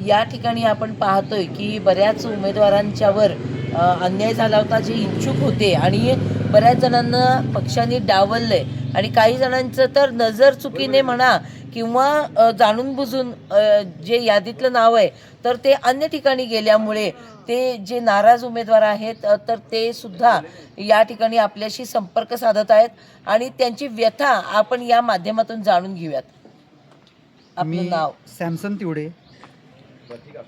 या ठिकाणी आपण पाहतोय की बऱ्याच उमेदवारांच्यावर अन्याय झाला होता, जे इच्छुक होते आणि बऱ्याच जणांना पक्षांनी डावललंय आणि काही जणांचं तर नजर चुकीने म्हणा किंवा जाणून बुजून जे यादीतलं नाव आहे तर ते अन्य ठिकाणी गेल्यामुळे ते जे नाराज उमेदवार आहेत तर ते सुद्धा या ठिकाणी आपल्याशी संपर्क साधत आहेत आणि त्यांची व्यथा आपण या माध्यमातून जाणून घेऊयात. आपलं नाव? सॅमसन तिवडे,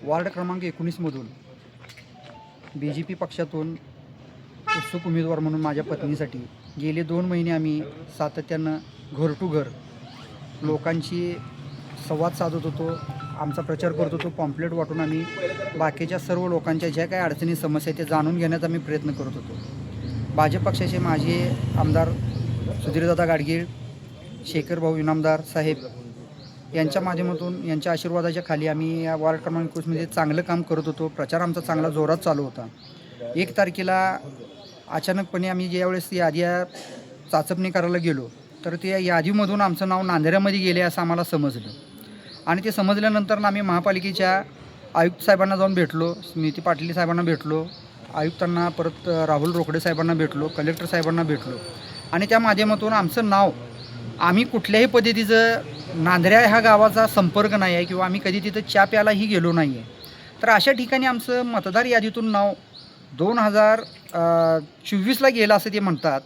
वार्ड क्रमांक 19 मधून BJP पक्षातून उत्सुक उमेदवार म्हणून माझ्या पत्नीसाठी गेले 2 महिने आम्ही सातत्यानं घर टू घर लोकांशी संवाद साधत होतो, आमचा प्रचार करत होतो, पॉम्पलेट वाटून आम्ही बाकीच्या सर्व लोकांच्या ज्या काही अडचणी समस्या आहेत ते जाणून घेण्याचा आम्ही प्रयत्न करत होतो. भाजप पक्षाचे माझे आमदार सुधीरदादा गाडगीळ, शेखर भाऊ इनामदार साहेब यांच्या माध्यमातून यांच्या आशीर्वादाच्या खाली आम्ही या वार्ड क्रमांक 21मध्ये चांगलं काम करत होतो. प्रचार आमचा चांगला जोरात चालू होता. 1 तारखेला अचानकपणे आम्ही ज्यावेळेस यादी चाचपणी करायला गेलो तर त्या यादीमधून आमचं नाव नांदेऱ्यामध्ये गेले असं आम्हाला समजलं आणि ते समजल्यानंतर आम्ही महापालिकेच्या आयुक्त साहेबांना जाऊन भेटलो, स्मिती पाटील साहेबांना भेटलो, आयुक्तांना, परत राहुल रोकडे साहेबांना भेटलो, कलेक्टर साहेबांना भेटलो आणि त्या माध्यमातून आमचं नाव, आम्ही कुठल्याही पद्धतीचं नांदऱ्या ह्या गावाचा संपर्क नाही आहे किंवा आम्ही कधी तिथं चहा प्यायलाही गेलो नाही आहे, तर अशा ठिकाणी आमचं मतदार यादीतून नाव 2024ला गेलं असं ते म्हणतात.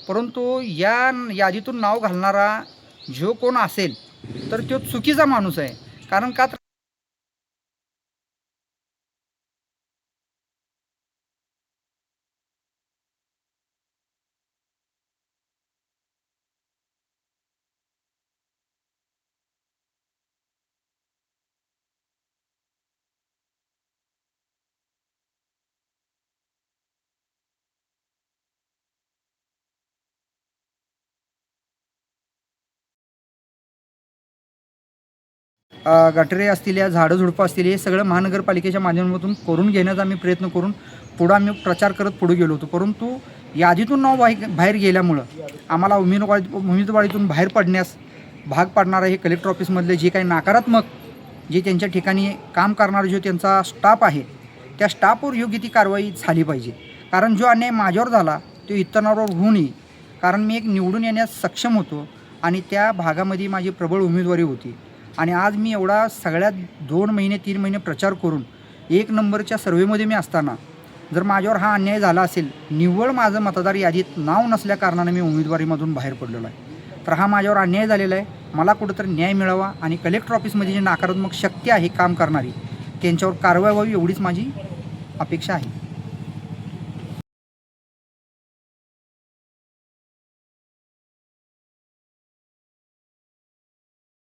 परंतु या यादीतून नाव घालणारा जो कोण असेल तर तो चुकीचा माणूस आहे. कारण का गटरे असतील, या झाडं झुडपं असतील, हे सगळं महानगरपालिकेच्या माध्यमातून करून घेण्याचा आम्ही प्रयत्न करून पुढं आम्ही प्रचार करत पुढे गेलो होतो. परंतु यादीतून नाव बाहेर गेल्यामुळं आम्हाला उमेदवारीतून बाहेर पडण्यास भाग पाडणारं हे कलेक्टर ऑफिसमधले जे काही नकारात्मक, जे त्यांच्या ठिकाणी काम करणारा जो त्यांचा स्टाफ आहे, त्या स्टाफवर योग्य ती कारवाई झाली पाहिजे. कारण जो अन्याय माझ्यावर झाला तो इतरांवर होऊ नये. कारण मी एक निवडून येण्यास सक्षम होतो आणि त्या भागामध्ये माझी प्रबळ उमेदवारी होती आणि आज मी एवढा सगळ्यात 2 महिने 3 महिने प्रचार करून 1 नंबरच्या सर्वेमध्ये मी असताना जर माझ्यावर हा अन्याय झाला असेल, निव्वळ माझं मतदार यादीत नाव नसल्या कारणाने मी उमेदवारीमधून बाहेर पडलेलो आहे, तर हा माझ्यावर अन्याय झालेला आहे. मला कुठंतरी न्याय मिळावा आणि कलेक्टर ऑफिसमध्ये जी नकारात्मक शक्ती आहे काम करणारी, त्यांच्यावर कारवाई व्हावी एवढीच माझी अपेक्षा आहे.